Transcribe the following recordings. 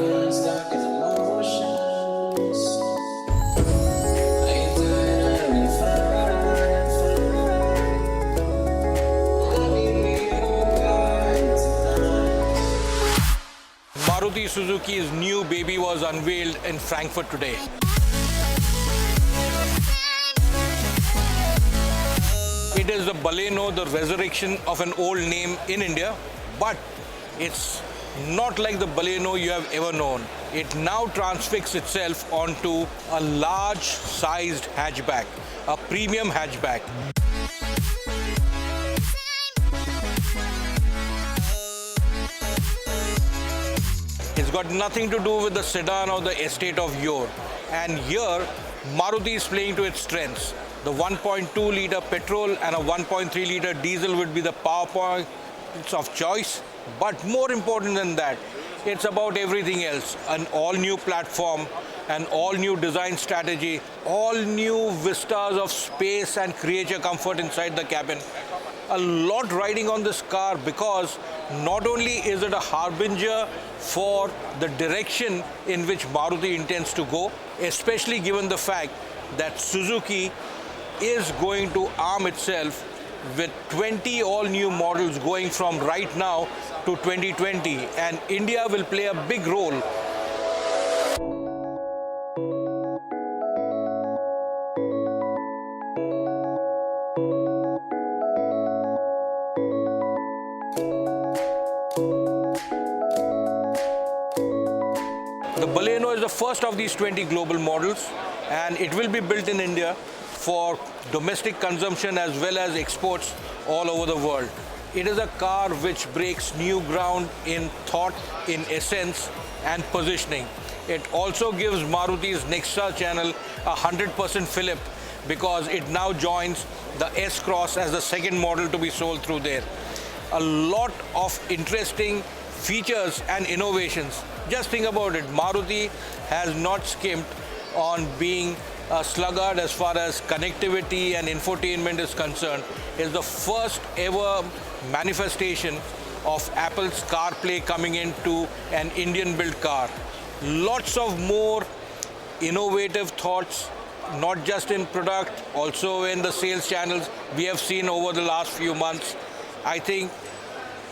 Maruti Suzuki's new baby was unveiled in Frankfurt today. It is the Baleno, the resurrection of an old name in India, but it's not like the Baleno you have ever known. It now transfixes itself onto a large-sized hatchback, a premium hatchback. It's got nothing to do with the sedan or the estate of yore. And here, Maruti is playing to its strengths. The 1.2-litre petrol and a 1.3-litre diesel would be the power points of choice. But more important than that, it's about everything else. An all-new platform, an all-new design strategy, all new vistas of space and creature comfort inside the cabin. A lot riding on this car because not only is it a harbinger for the direction in which Maruti intends to go, especially given the fact that Suzuki is going to arm itself with 20 all-new models going from right now to 2020, and India will play a big role. The Baleno is the first of these 20 global models, and it will be built in India for domestic consumption as well as exports all over the world. It is a car which breaks new ground in thought, in essence, and positioning. It also gives Maruti's Nexa channel a 100% fillip because it now joins the S-Cross as the second model to be sold through there. A lot of interesting features and innovations. Just think about it, Maruti has not skimped on being a sluggard as far as connectivity and infotainment is concerned. It's the first ever manifestation of Apple's CarPlay coming into an Indian-built car. Lots of more innovative thoughts, not just in product, also in the sales channels we have seen over the last few months. I think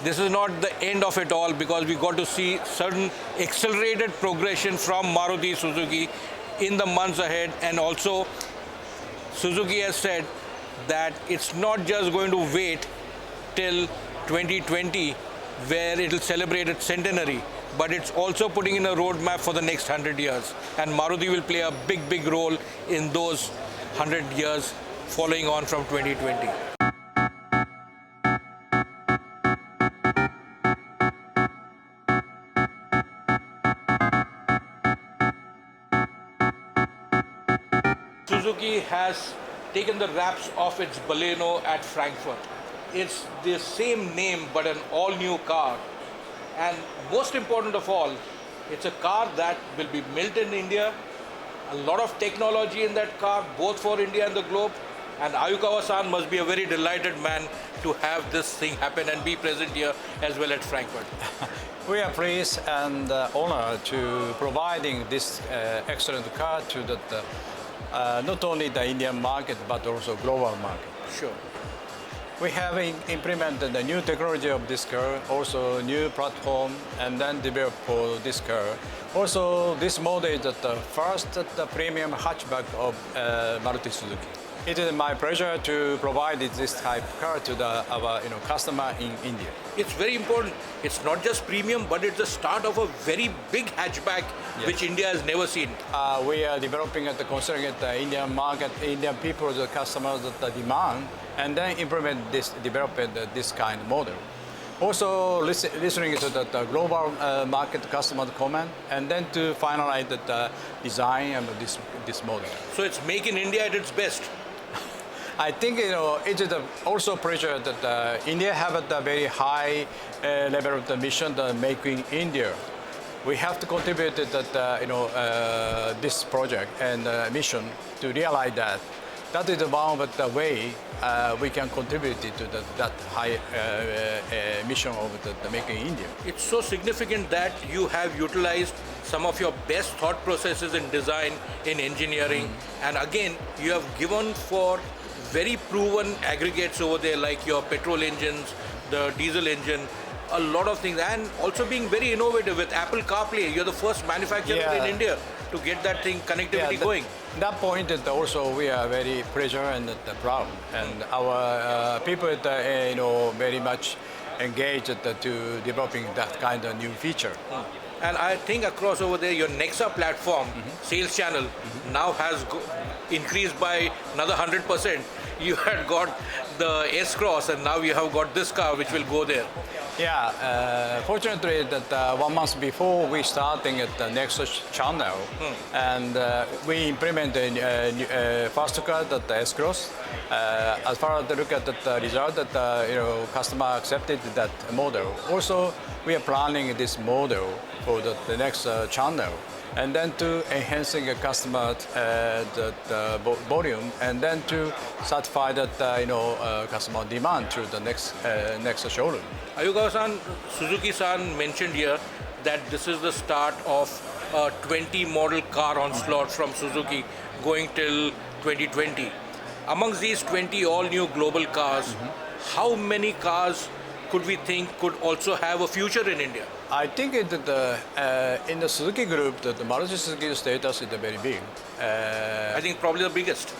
this is not the end of it all because we got to see certain accelerated progression from Maruti Suzuki in the months ahead, and also Suzuki has said that it's not just going to wait till 2020 where it will celebrate its centenary, but it's also putting in a roadmap for the next 100 years, and Maruti will play a big role in those 100 years following on from 2020. Suzuki has taken the wraps off its Baleno at Frankfurt. It's the same name but an all-new car. And most important of all, it's a car that will be built in India. A lot of technology in that car, both for India and the globe. And Ayukawa-san must be a very delighted man to have this thing happen and be present here as well at Frankfurt. We are pleased and honored to providing this excellent car to not only the Indian market but also global market. Sure. We have implemented the new technology of this car, also new platform, and then developed for this car. Also, this model is the first premium hatchback of Maruti Suzuki. It is my pleasure to provide this type of car to our customer in India. It's very important. It's not just premium, but it's the start of a very big hatchback, yes, which India has never seen. We are developing it, considering the Indian market, Indian people, the customers, the demand, and then develop this kind of model. Also listening to the global market customer comment, and then to finalize the design of this model. So it's make in India at its best. I think it is also a pleasure that India have a very high level of the mission, the Make in India. We have to contribute to that, this project and mission to realize that. That is one of the way we can contribute to that high mission of the Make in India. It's so significant that you have utilized some of your best thought processes in design, in engineering, and again, you have given for very proven aggregates over there, like your petrol engines, the diesel engine, a lot of things, and also being very innovative with Apple CarPlay. You're the first manufacturer in India to get that thing connectivity going. That point that also we are very pleasure and proud, and our people very much engaged to developing that kind of new feature. And I think across over there, your Nexa platform sales channel now has increased by another 100%. You had got the S-Cross, and now you have got this car which will go there. Yeah, fortunately that 1 month before we starting at the Nexus channel, and we implemented a fast car that the S-Cross. As far as the look at the result that customer accepted that model. Also, we are planning this model for the next channel, and then to enhancing a customer the volume, and then to satisfy that customer demand through the next showroom. Ayugawa-san, Suzuki-san mentioned here that this is the start of a 20 model car on slot from Suzuki going till 2020. Amongst these 20 all-new global cars, how many cars could we think could also have a future in India? I think that in the Suzuki group, the Maruti Suzuki status is very big. I think probably the biggest.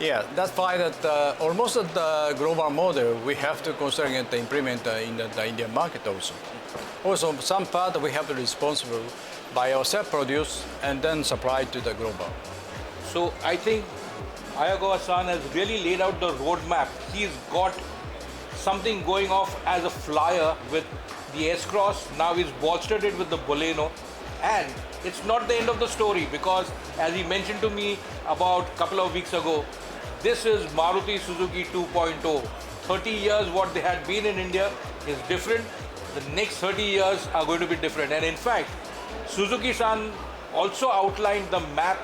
Yeah, that's why that almost the global model we have to consider and implement in the Indian market also. Also, some part we have to responsible by ourselves produce and then supply to the global. So I think Ayagawa-san has really laid out the roadmap. He's got something going off as a flyer with the S-Cross. Now he's bolstered it with the Baleno. And it's not the end of the story, because as he mentioned to me about a couple of weeks ago, this is Maruti Suzuki 2.0. 30 years what they had been in India is different. The next 30 years are going to be different. And in fact, Suzuki-san also outlined the map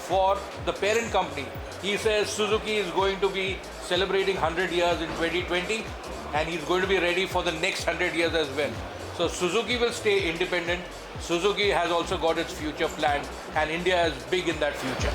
for the parent company. He says Suzuki is going to be celebrating 100 years in 2020, and he's going to be ready for the next 100 years as well. So Suzuki will stay independent. Suzuki has also got its future planned, and India is big in that future.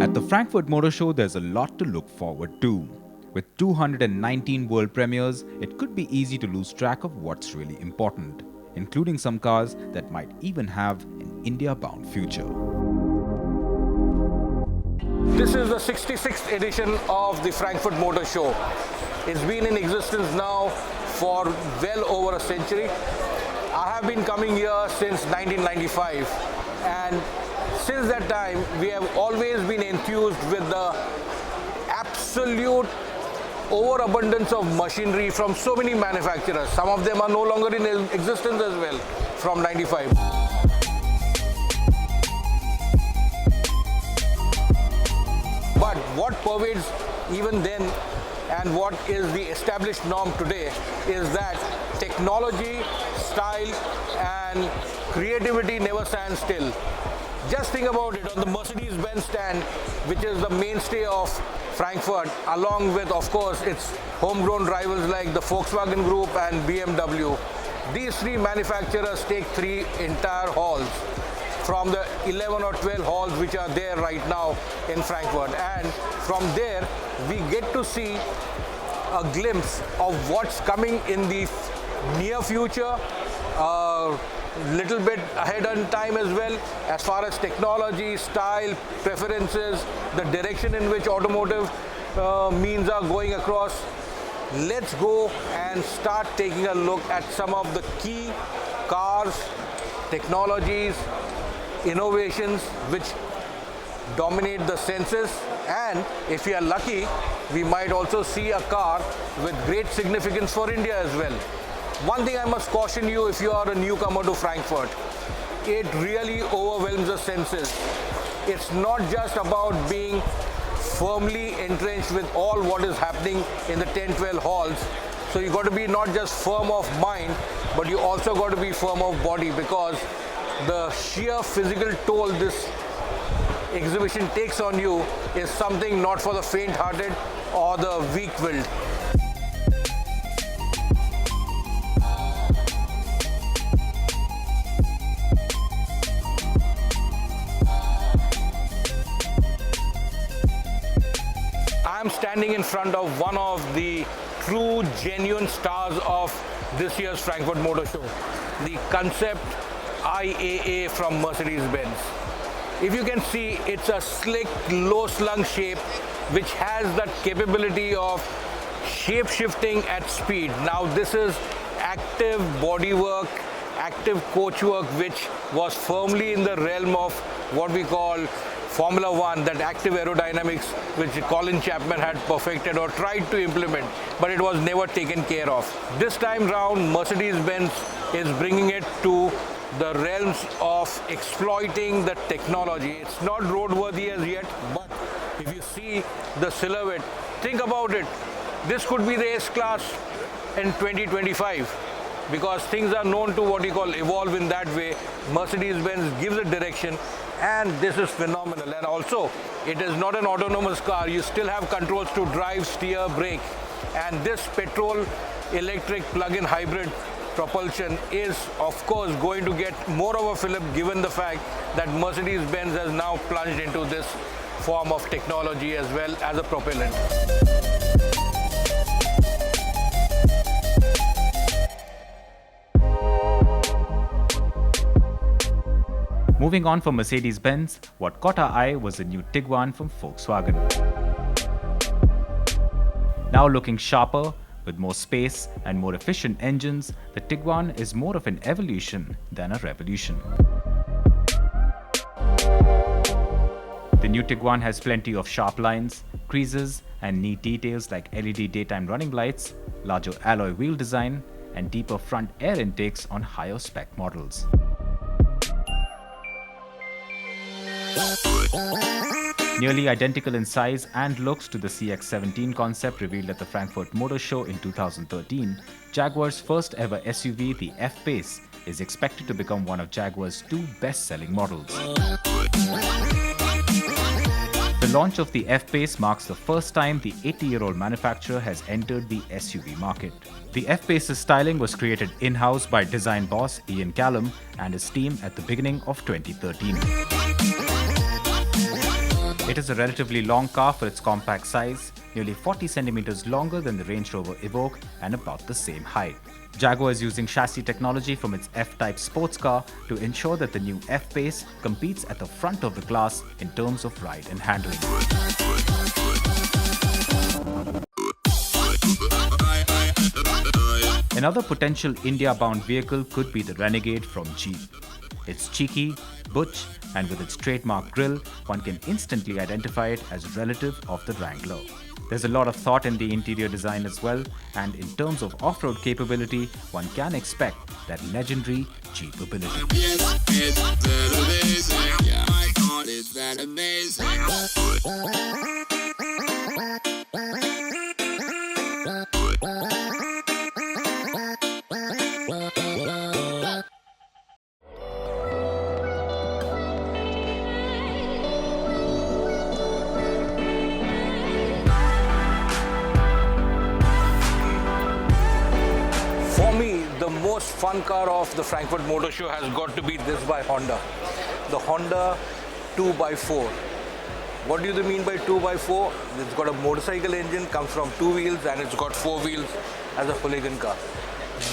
At the Frankfurt Motor Show, there's a lot to look forward to. With 219 world premieres, it could be easy to lose track of what's really important, including some cars that might even have an India-bound future. This is the 66th edition of the Frankfurt Motor Show. It's been in existence now for well over a century. I have been coming here since 1995, and since that time we have always been enthused with the absolute overabundance of machinery from so many manufacturers. Some of them are no longer in existence as well from 95. But what pervades even then and what is the established norm today is that technology, style and creativity never stand still. Just think about it, on the Mercedes-Benz stand, which is the mainstay of Frankfurt, along with, of course, its homegrown rivals like the Volkswagen Group and BMW. These three manufacturers take 3 entire halls from the 11 or 12 halls which are there right now in Frankfurt. And from there, we get to see a glimpse of what's coming in the near future, little bit ahead in time as well, as far as technology, style, preferences, the direction in which automotive means are going across. Let's go and start taking a look at some of the key cars, technologies, innovations which dominate the senses, and if we are lucky, we might also see a car with great significance for India as well. One thing I must caution you if you are a newcomer to Frankfurt, it really overwhelms the senses. It's not just about being firmly entrenched with all what is happening in the 10-12 halls. So you've got to be not just firm of mind, but you also got to be firm of body, because the sheer physical toll this exhibition takes on you is something not for the faint-hearted or the weak-willed. I'm standing in front of one of the true, genuine stars of this year's Frankfurt Motor Show, the concept IAA from Mercedes-Benz. If you can see, it's a slick, low-slung shape which has that capability of shape-shifting at speed. Now, this is active bodywork, active coachwork, which was firmly in the realm of what we call Formula One, that active aerodynamics which Colin Chapman had perfected or tried to implement, but it was never taken care of. This time round, Mercedes-Benz is bringing it to the realms of exploiting the technology. It's not roadworthy as yet, but if you see the silhouette, think about it. This could be the S-Class in 2025, because things are known to what you call evolve in that way. Mercedes-Benz gives a direction, and this is phenomenal. And also, it is not an autonomous car. You still have controls to drive, steer, brake. And this petrol electric plug-in hybrid propulsion is, of course, going to get more of a fillip, given the fact that Mercedes-Benz has now plunged into this form of technology as well as a propellant. Moving on from Mercedes-Benz, what caught our eye was the new Tiguan from Volkswagen. Now looking sharper, with more space and more efficient engines, the Tiguan is more of an evolution than a revolution. The new Tiguan has plenty of sharp lines, creases, and neat details like LED daytime running lights, larger alloy wheel design, and deeper front air intakes on higher spec models. Nearly identical in size and looks to the CX-17 concept revealed at the Frankfurt Motor Show in 2013, Jaguar's first ever SUV, the F-Pace, is expected to become one of Jaguar's two best-selling models. The launch of the F-Pace marks the first time the 80-year-old manufacturer has entered the SUV market. The F-Pace's styling was created in-house by design boss Ian Callum and his team at the beginning of 2013. It is a relatively long car for its compact size, nearly 40 centimeters longer than the Range Rover Evoque and about the same height. Jaguar is using chassis technology from its F-Type sports car to ensure that the new F-Pace competes at the front of the class in terms of ride and handling. Another potential India-bound vehicle could be the Renegade from Jeep. It's cheeky, butch, and with its trademark grille, one can instantly identify it as relative of the Wrangler. There's a lot of thought in the interior design as well, and in terms of off-road capability, one can expect that legendary Jeep ability. The most fun car of the Frankfurt Motor Show has got to be this by Honda, the Honda 2x4. What do you mean by 2x4? It's got a motorcycle engine, comes from two wheels, and it's got four wheels as a hooligan car.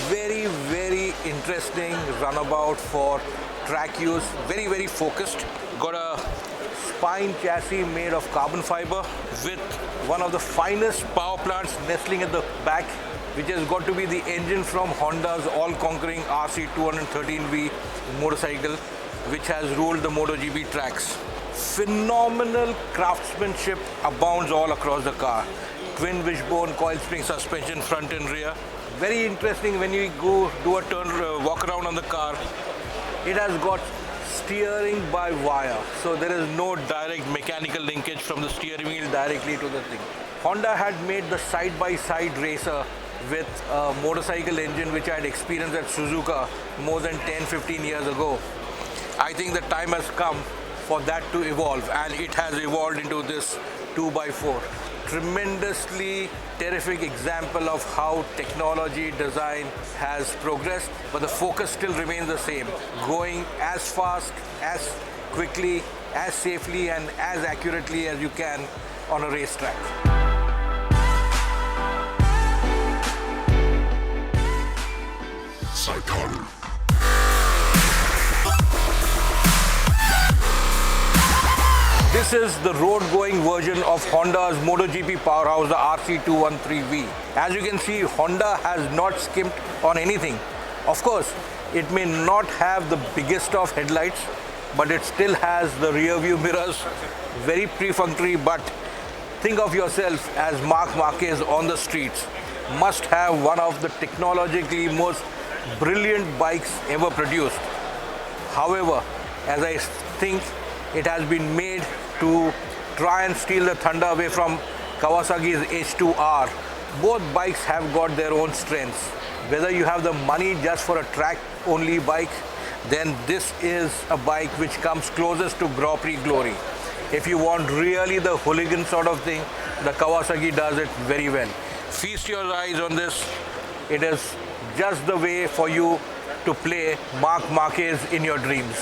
Very, very interesting runabout for track use, very, very focused. Got a spine chassis made of carbon fiber with one of the finest power plants nestling at the back, which has got to be the engine from Honda's all-conquering RC213V motorcycle, which has ruled the MotoGP tracks. Phenomenal craftsmanship abounds all across the car. Twin wishbone coil spring suspension front and rear. Very interesting when you go do a turn, walk around on the car. It has got steering by wire, so there is no direct mechanical linkage from the steering wheel directly to the thing. Honda had made the side-by-side racer with a motorcycle engine which I had experienced at Suzuka more than 10-15 years ago. I think the time has come for that to evolve, and it has evolved into this 2x4. Tremendously terrific example of how technology design has progressed, but the focus still remains the same, going as fast, as quickly, as safely and as accurately as you can on a racetrack. This is the road-going version of Honda's MotoGP powerhouse, the RC213V. As you can see, Honda has not skimped on anything. Of course, it may not have the biggest of headlights, but it still has the rear view mirrors, very perfunctory, but think of yourself as Marc Marquez on the streets. Must have one of the technologically most brilliant bikes ever produced. However, as I think it has been made to try and steal the thunder away from Kawasaki's H2R. Both bikes have got their own strengths. Whether you have the money just for a track-only bike, then this is a bike which comes closest to Grand Prix glory. If you want really the hooligan sort of thing, the Kawasaki does it very well. Feast your eyes on this. It is just the way for you to play Marc Marquez in your dreams.